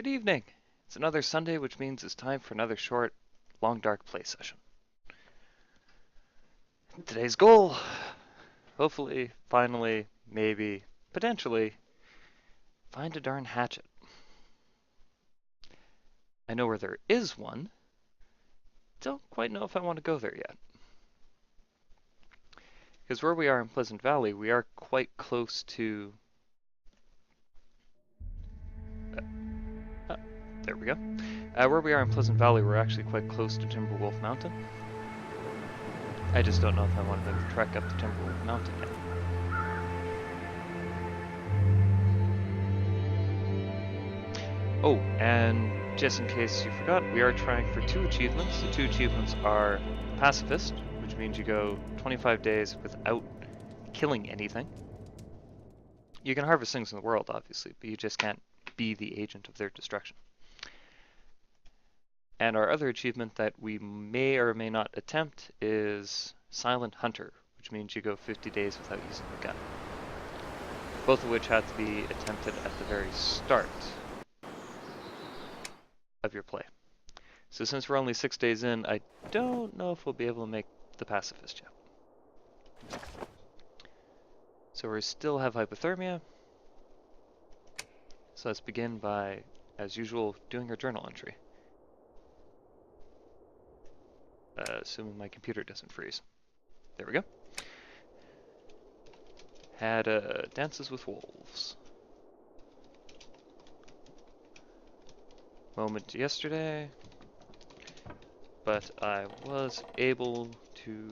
Good evening. It's another Sunday, which means it's time for another short, long dark play session. Today's goal, hopefully, finally, maybe, potentially, find a darn hatchet. I know where there is one. Don't quite know if I want to go there yet. Because where we are in Pleasant Valley, we are quite close to... there we go. Where we are in Pleasant Valley, we're actually quite close to Timberwolf Mountain. I just don't know if I want to trek up to Timberwolf Mountain yet. Oh, and just in case you forgot, we are trying for 2 achievements. The 2 achievements are Pacifist, which means you go 25 days without killing anything. You can harvest things in the world, obviously, but you just can't be the agent of their destruction. And our other achievement that we may or may not attempt is Silent Hunter, which means you go 50 days without using the gun. Both of which have to be attempted at the very start of your play. So since we're only 6 days in, I don't know if we'll be able to make the Pacifist yet. So we still have hypothermia. So let's begin by, as usual, doing our journal entry. Assuming my computer doesn't freeze. There we go. Had dances with wolves. Moment yesterday, but I was able to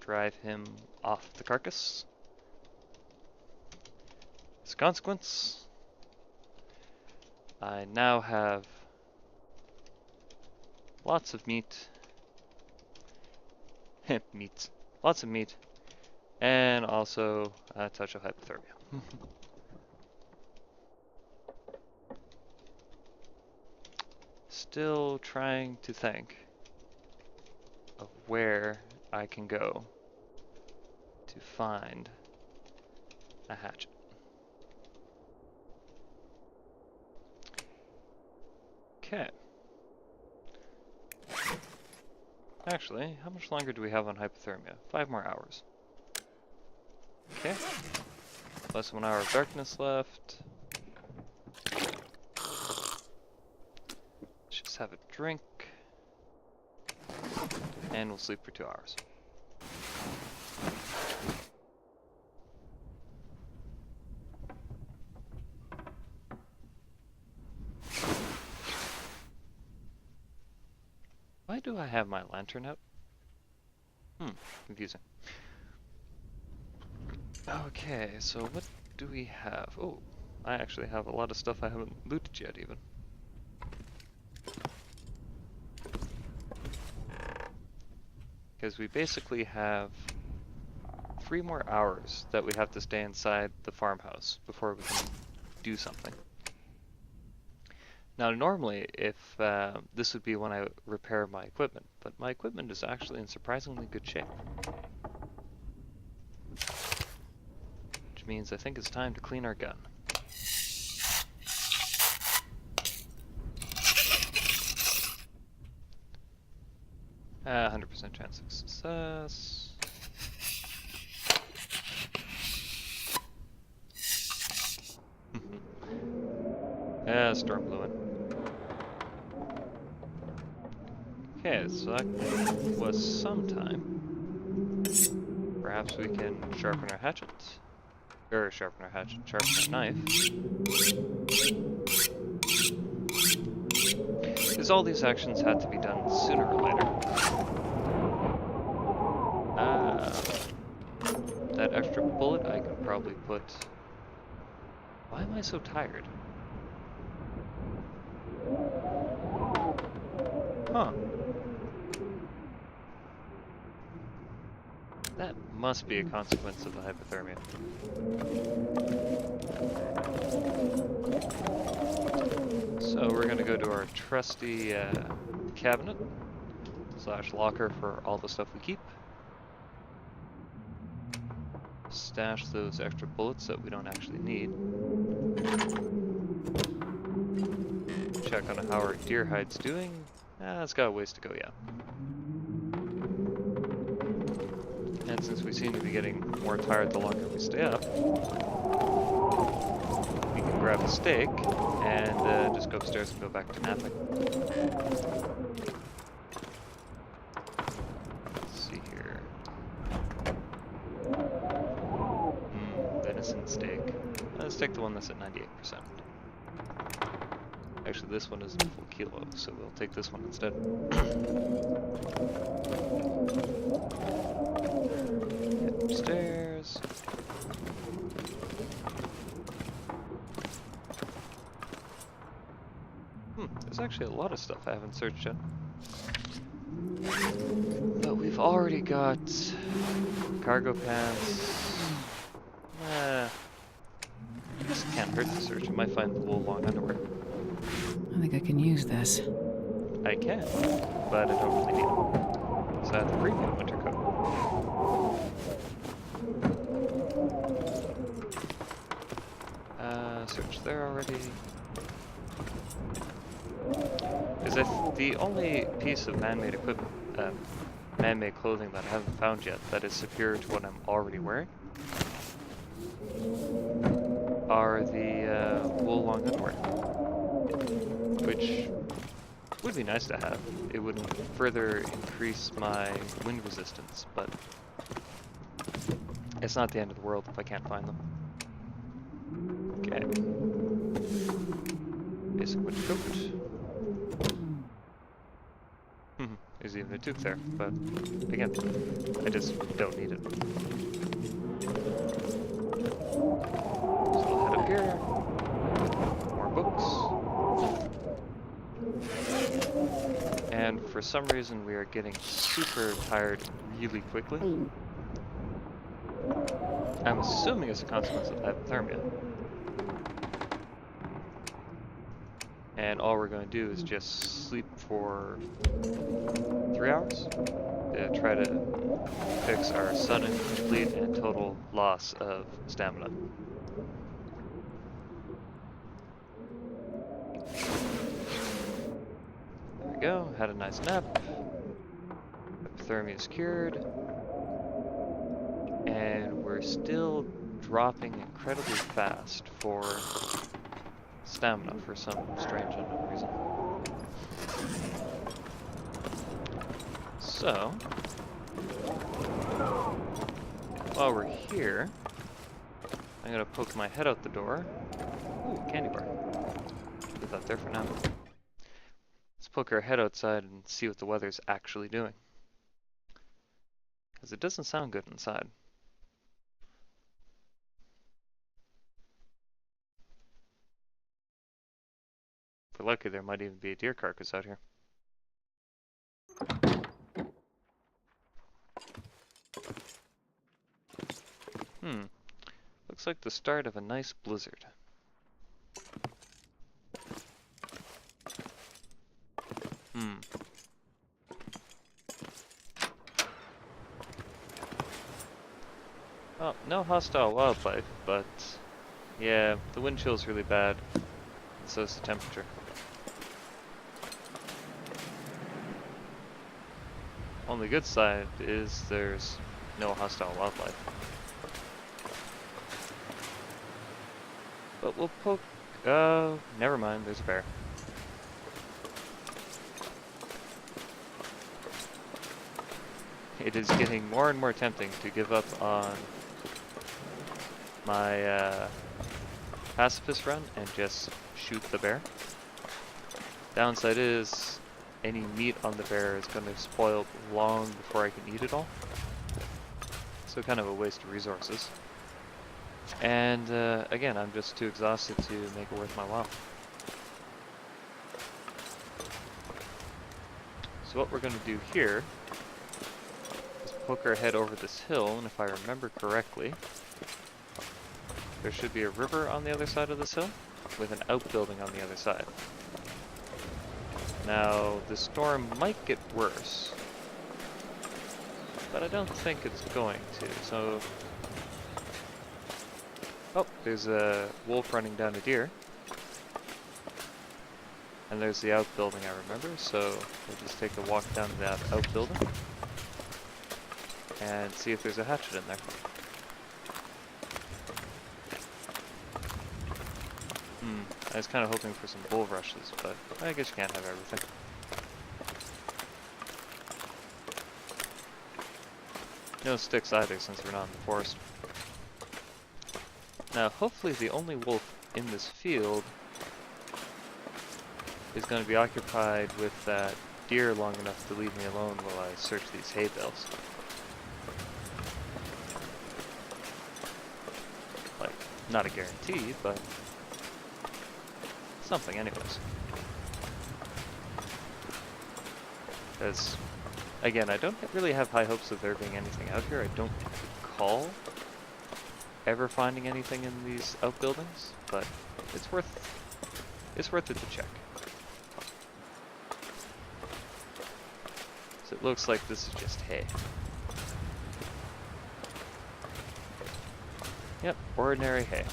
drive him off the carcass. As a consequence, I now have lots of meat. Lots of meat, and also a touch of hypothermia. Still trying to think of where I can go to find a hatchet. Okay. Actually, how much longer do we have on hypothermia? 5 more hours. Okay. Less than 1 hour of darkness left. Let's just have a drink. And we'll sleep for 2 hours. Why do I have my lantern out? Confusing. Okay, so what do we have? Oh, I actually have a lot of stuff I haven't looted yet even. Because we basically have 3 more hours that we have to stay inside the farmhouse before we can do something. Now normally, if this would be when I repair my equipment, but my equipment is actually in surprisingly good shape. Which means I think it's time to clean our gun. Ah, 100% chance of success. Yeah, storm blew in. Okay, so that was some time. Perhaps we can sharpen our hatchet. Sharpen our knife. Because all these actions had to be done sooner or later. That extra bullet I can probably put... Why am I so tired? Huh. That must be a consequence of the hypothermia. So we're gonna go to our trusty cabinet / locker for all the stuff we keep. Stash those extra bullets that we don't actually need. check on how our deer hide's doing. It's got a ways to go, yeah. And since we seem to be getting more tired the longer we stay up, we can grab a steak and just go upstairs and go back to napping. Let's see here. Venison steak. Let's take the one that's at 98%. Actually, this one isn't a full kilo, so we'll take this one instead. Head upstairs. There's actually a lot of stuff I haven't searched yet. But we've already got cargo pants. I guess it can't hurt to search. I might find the wool long underwear. I think I can use this. I can, but I don't really need them. So I have the premium winter coat. Search there already. Is the only piece of man-made equipment, man-made clothing that I haven't found yet that is superior to what I'm already wearing are the wool long underwear, which would be nice to have. It would further increase my wind resistance, but it's not the end of the world if I can't find them. Okay. Basic winter coat. There's even a tooth there, but again, I just don't need it. So I'll head up here. More books. And for some reason we are getting super tired really quickly. I'm assuming it's a consequence of hypothermia. And all we're going to do is just sleep for 3 hours to try to fix our sudden, complete, and total loss of stamina. There we go, had a nice nap. Hypothermia is cured. And we're still dropping incredibly fast for stamina for some strange unknown reason. So, while we're here, I'm gonna poke my head out the door. Ooh, candy bar. Leave that there for now. Let's poke our head outside and see what the weather's actually doing. Because it doesn't sound good inside. If we're lucky, there might even be a deer carcass out here. Looks like the start of a nice blizzard. Well, no hostile wildlife, but yeah, the wind chill's really bad, and so is the temperature. Only good side is there's no hostile wildlife. But we'll poke... never mind, there's a bear. It is getting more and more tempting to give up on my pacifist run and just shoot the bear. Downside is any meat on the bear is going to spoil long before I can eat it all. So kind of a waste of resources. And again, I'm just too exhausted to make it worth my while. So what we're going to do here is poke our head over this hill, and if I remember correctly, there should be a river on the other side of this hill with an outbuilding on the other side. Now, the storm might get worse, but I don't think it's going to, so... Oh, there's a wolf running down a deer. And there's the outbuilding, I remember, so we'll just take a walk down to that outbuilding and see if there's a hatchet in there. I was kind of hoping for some bulrushes, but I guess you can't have everything. No sticks either, since we're not in the forest. Now, hopefully the only wolf in this field is going to be occupied with that deer long enough to leave me alone while I search these hay bales. Like, not a guarantee, but something anyways. Because, again, I don't really have high hopes of there being anything out here. I don't recall ever finding anything in these outbuildings, but it's worth it to check. So it looks like this is just hay. Yep, ordinary hay.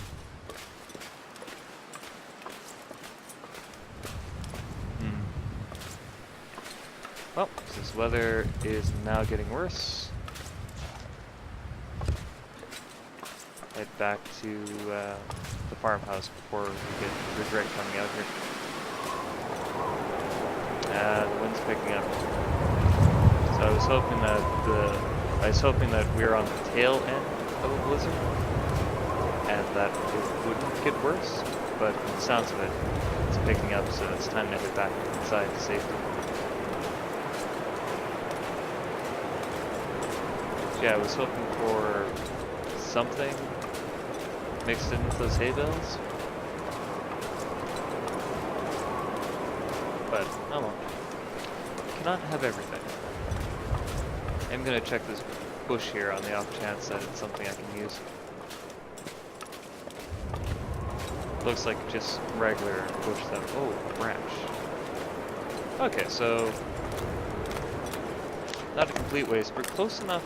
Well, this weather is now getting worse. Head back to the farmhouse before we regret coming out here. The wind's picking up. So I was hoping that we were on the tail end of a blizzard, and that it wouldn't get worse. But from the sounds of it, it's picking up, so it's time to head back inside to safety. Yeah, I was hoping for something mixed in with those hay bales. But, oh well. Cannot have everything. I'm gonna check this bush here on the off chance that it's something I can use. Looks like just regular bush stuff. Oh, a branch. Okay, so not a complete waste. We're close enough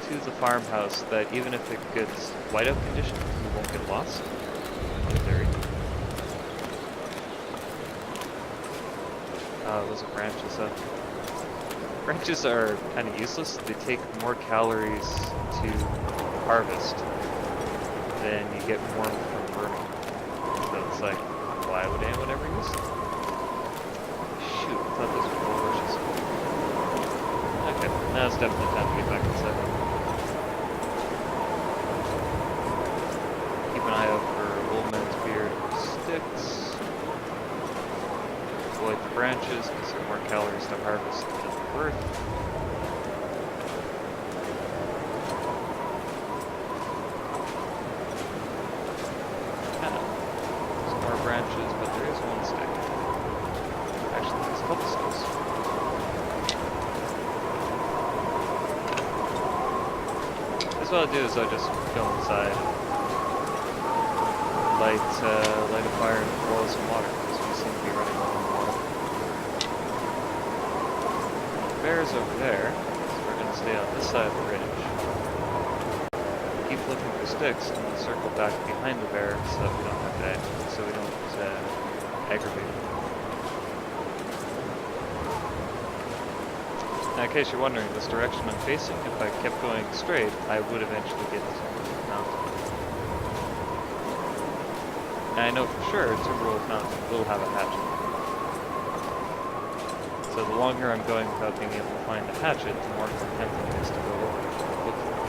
to the farmhouse that even if it gets whiteout conditions, we won't get lost. In theory. Those are branches up. Branches are kind of useless. They take more calories to harvest than you get warmth from burning. So it's like, why would anyone ever use them? Shoot, I thought those were bulrushes. Okay, now it's definitely time to get back inside. Keep an eye out for old man's beard or sticks. Avoid the branches because there are more calories to harvest than they're worth. Some more branches, but there is one stick. Actually, there's a couple sticks. That's what I'll do, is I'll just go inside and light a fire and boil some water, because we seem to be running low on water. The bear's over there, so we're going to stay on this side of the ridge. Keep looking for sticks, and then circle back behind the bear so that we don't have to, so we don't aggravate him. Now, in case you're wondering, this direction I'm facing, if I kept going straight, I would eventually get to Timberwolf Mountain. And I know for sure Timberwolf Mountain will have a hatchet. So the longer I'm going without being able to find the hatchet, the more tempting it is to go look for it.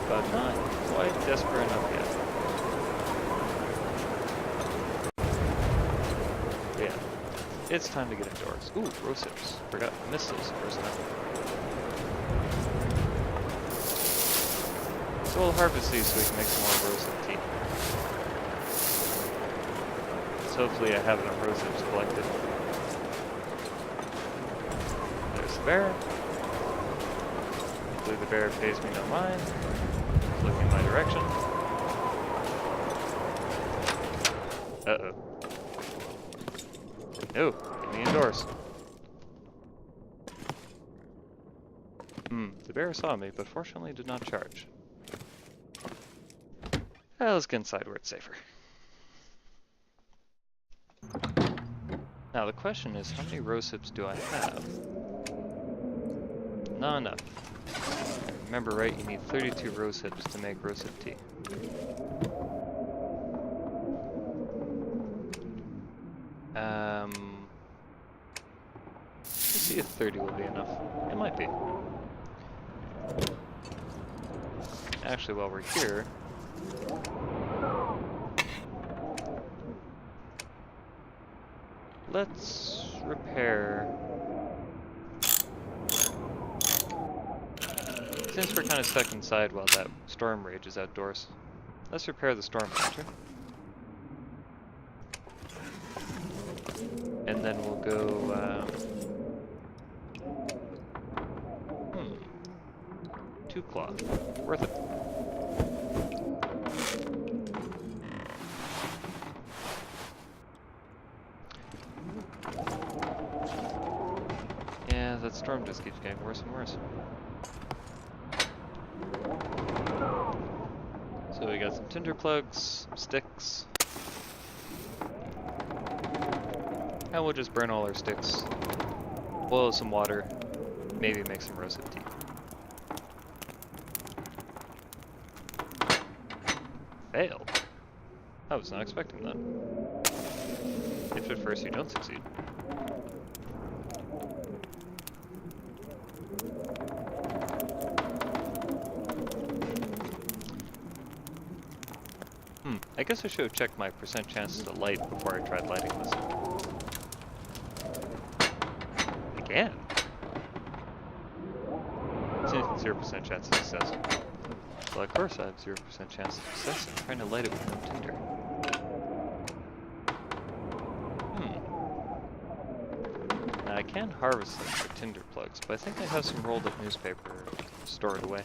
But not quite desperate enough yet. Yeah, it's time to get indoors. Ooh, rose hips. Forgot, missed those first time. So we'll harvest these so we can make some more rose hip tea. So hopefully I have enough rose hips collected. There's the bear. Hopefully the bear pays me no mind. He's looking in my direction. Uh-oh. No, get me indoors. The bear saw me, but fortunately did not charge. Let's get inside where it's safer. Now the question is, how many rose hips do I have? Not enough. Remember right, you need 32 rose hips to make rose hip tea. Let's see if 30 will be enough. It might be. Actually, while we're here, let's repair. Since we're kind of stuck inside while that storm rages outdoors, let's repair the storm launcher. And then we'll go, 2 cloth. Worth it. Yeah, that storm just keeps getting worse and worse. So we got some tinder plugs, some sticks. And we'll just burn all our sticks, boil some water, maybe make some roasted tea. Failed? I was not expecting that. If at first you don't succeed. I guess I should have checked my percent chances to light before I tried lighting this. Again? Seems 0% chance of success. Well, of course I have 0% chance of success. I'm trying to light it with no tinder. Now I can harvest them for tinder plugs, but I think I have some rolled up newspaper stored away.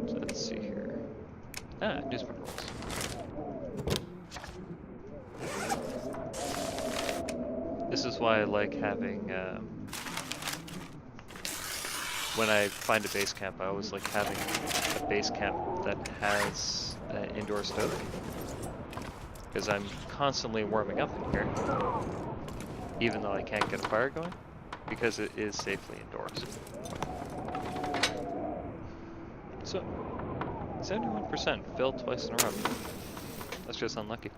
So let's see here. Ah, newspaper rolls. This is why I like having, when I find a base camp, I always like having a base camp that has an indoor stove. Because I'm constantly warming up in here, even though I can't get a fire going, because it is safely indoors. So, 71% failed twice in a row. That's just unlucky.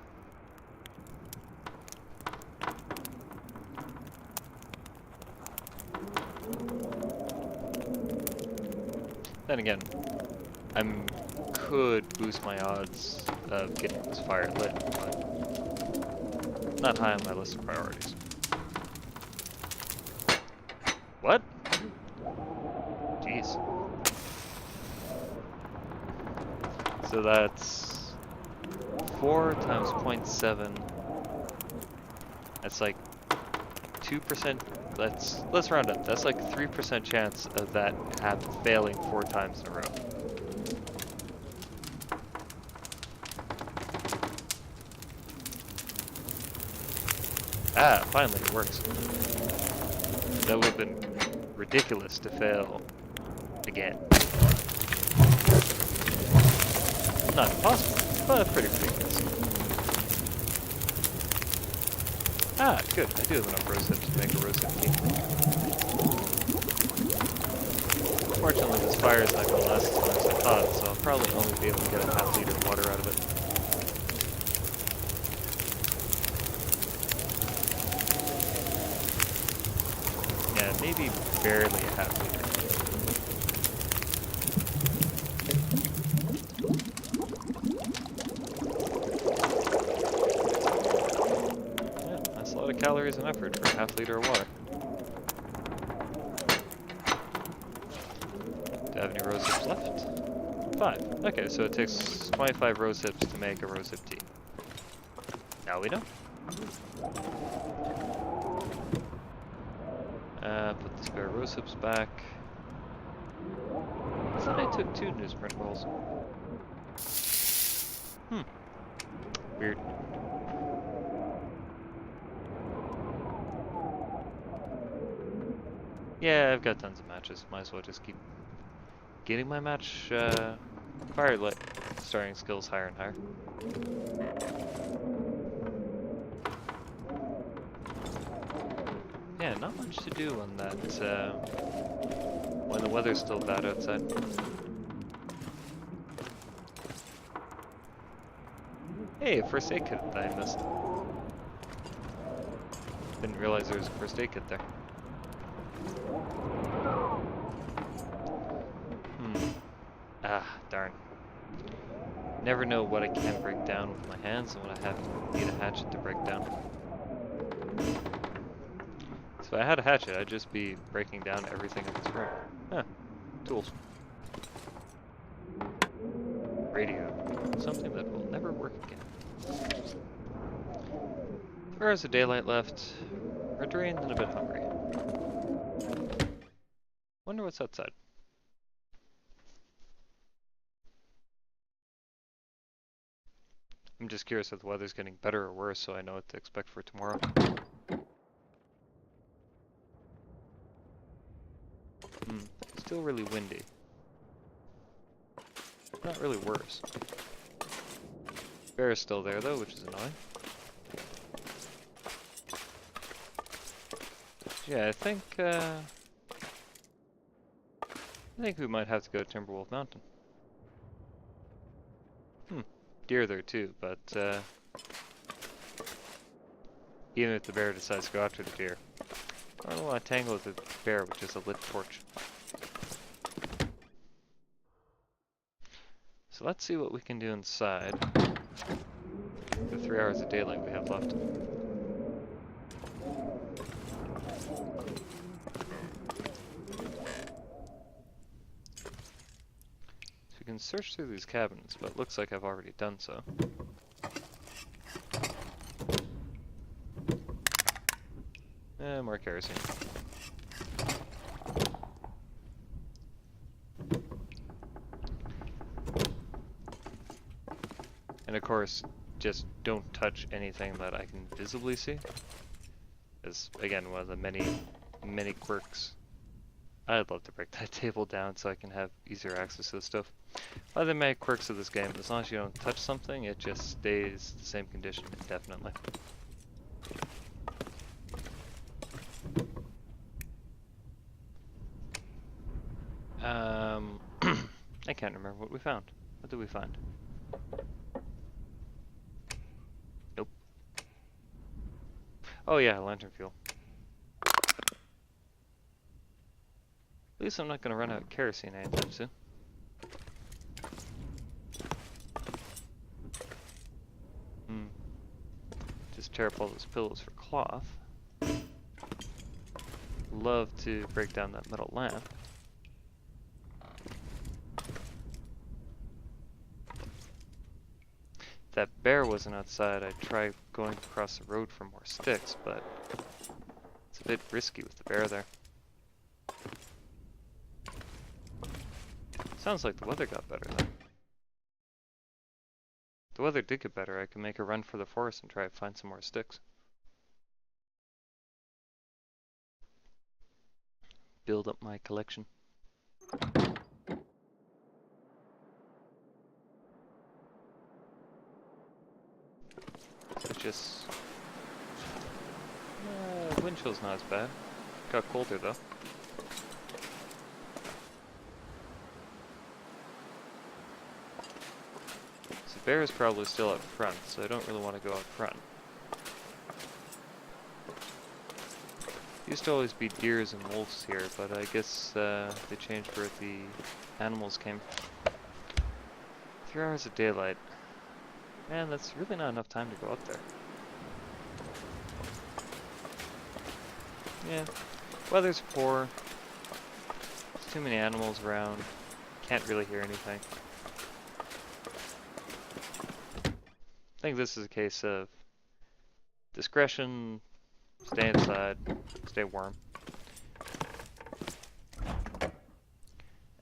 Then again, I could boost my odds of getting this fire lit, but not high on my list of priorities. What? Jeez. So that's 4 times 0.7. That's like 2%. Let's round up. That's like 3% chance of that failing 4 times in a row. Ah, finally it works. That would have been ridiculous to fail again. Not impossible, but pretty ridiculous. Ah, good. I do have enough rose hips to make a rose hip tea. Fortunately, this fire is not going to last as long as I thought, so I'll probably only be able to get a ½ liter of water out of it. Yeah, maybe barely a ½ liter. Yeah, that's a lot of calories and effort for a ½ liter of water. Do I have any rose hips left? 5. Okay, so it takes 25 rose hips to make a rose hip tea. Now we know. Put the spare rose hips back. I thought I took 2 newsprint rolls. Weird. Yeah, I've got tons of matches. Might as well just getting my match firelight starting skills higher and higher. Yeah, not much to do on that when the weather's still bad outside. Hey, a first aid kit that I missed. Didn't realize there was a first aid kit there. Ah, darn. Never know what I can break down with my hands and what I need a hatchet to break down. So if I had a hatchet, I'd just be breaking down everything in this room. Huh. Tools. Radio. Something that will never work again. 4 hours of daylight left. We're drained and a bit hungry. Wonder what's outside. I'm just curious if the weather's getting better or worse, so I know what to expect for tomorrow. Still really windy. Not really worse. Bear is still there though, which is annoying. Yeah, I think we might have to go to Timberwolf Mountain. Deer there too, but even if the bear decides to go after the deer, I don't want to tangle with the bear with just a lit torch. So let's see what we can do inside. The 3 hours of daylight we have left. So we can search through these cabins, but it looks like I've already done so. More kerosene. And of course, just don't touch anything that I can visibly see. As again, one of the many quirks. I'd love to break that table down so I can have easier access to the stuff. One of the many quirks of this game, as long as you don't touch something, it just stays the same condition indefinitely. I can't remember what we found. What did we find? Nope. Oh yeah, lantern fuel. At least I'm not going to run out of kerosene anytime soon. Just tear up all those pillows for cloth. Love to break down that metal lamp. If that bear wasn't outside, I'd try going across the road for more sticks, but it's a bit risky with the bear there. Sounds like the weather got better though. If the weather did get better, I could make a run for the forest and try to find some more sticks. Build up my collection. So just... wind chill's not as bad. Got colder though. So bear is probably still out front, so I don't really want to go out front. Used to always be deers and wolves here, but I guess they changed where the animals came from. 3 hours of daylight. Man, that's really not enough time to go up there. Yeah, weather's poor. There's too many animals around. Can't really hear anything. I think this is a case of discretion, stay inside, stay warm. And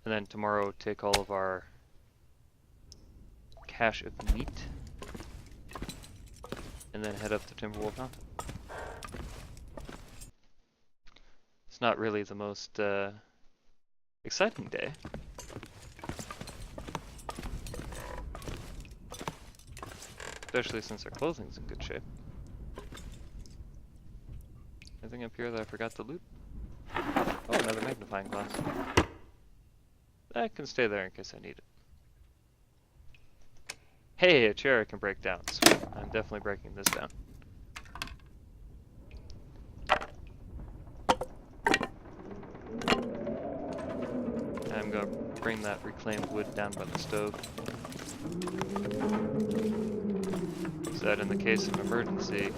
then tomorrow take all of our cache of meat and then head up to Timberwolf Mountain. It's not really the most exciting day, especially since our clothing's in good shape. Anything up here that I forgot to loot? Oh, another magnifying glass. That can stay there in case I need it. Hey, a chair I can break down. Sweet. I'm definitely breaking this down. I'm gonna bring that reclaimed wood down by the stove. So that in the case of emergency,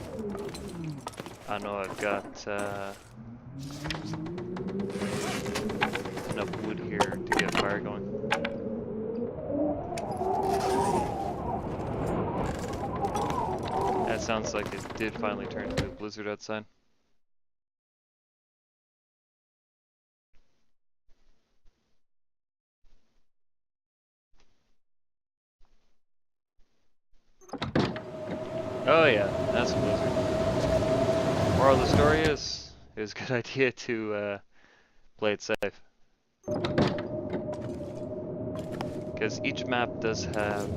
I know I've got enough wood here to get a fire going. That sounds like it did finally turn into a blizzard outside. Oh yeah, that's a blizzard. Moral of the story is, it was a good idea to play it safe. Because each map does have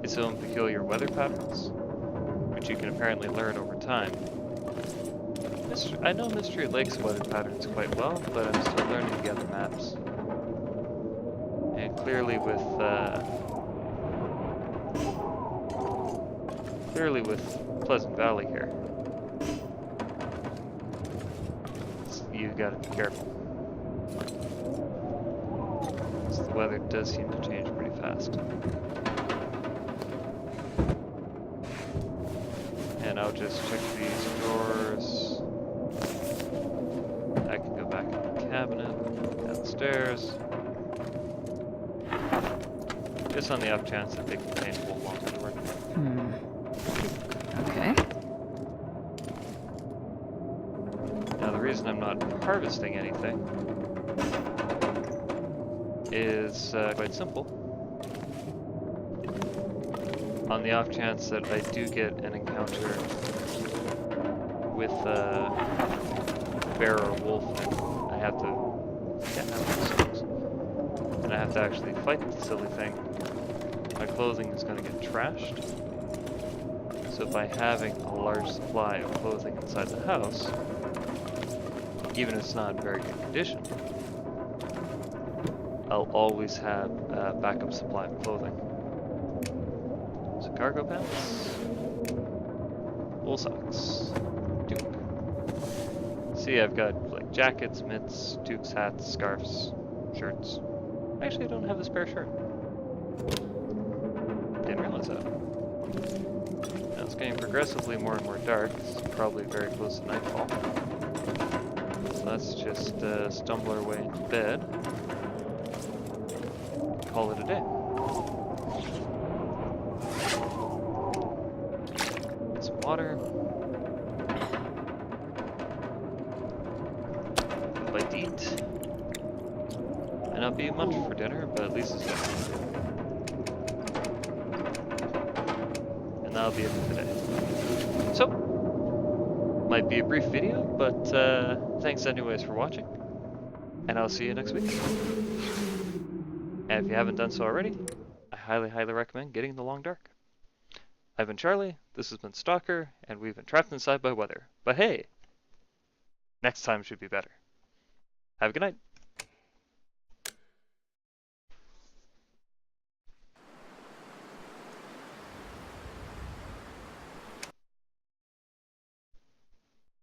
its own peculiar weather patterns, which you can apparently learn over time. I know Mystery Lake's weather patterns quite well, but I'm still learning the other maps. And clearly with Pleasant Valley here, you gotta be careful. So the weather does seem to change pretty fast. And I'll just check these drawers. I can go back in the cabinet, downstairs. Just on the off chance that they contain wool long underwear. Okay. Now the reason I'm not harvesting anything is quite simple. On the off chance that I do get an encounter with a bear or wolf, I have to and I have to actually fight the silly thing. My clothing is going to get trashed. So by having a large supply of clothing inside the house, even if it's not in very good condition, I'll always have a backup supply of clothing. So cargo pants, wool socks, toque. See, I've got like jackets, mitts, toques, hats, scarves, shirts. Actually, I don't have a spare shirt. Didn't realize that. Now it's getting progressively more and more dark. It's probably very close to nightfall. So let's just stumble our way into bed. Call it a day. Get some water. A bite to eat. Might not be much for dinner, but at least it's something. And that'll be it for today. So, might be a brief video, but thanks anyways for watching. And I'll see you next week. And if you haven't done so already, I highly, highly recommend getting The Long Dark. I've been Charlie, this has been Stalker, and we've been trapped inside by weather. But hey, next time should be better. Have a good night.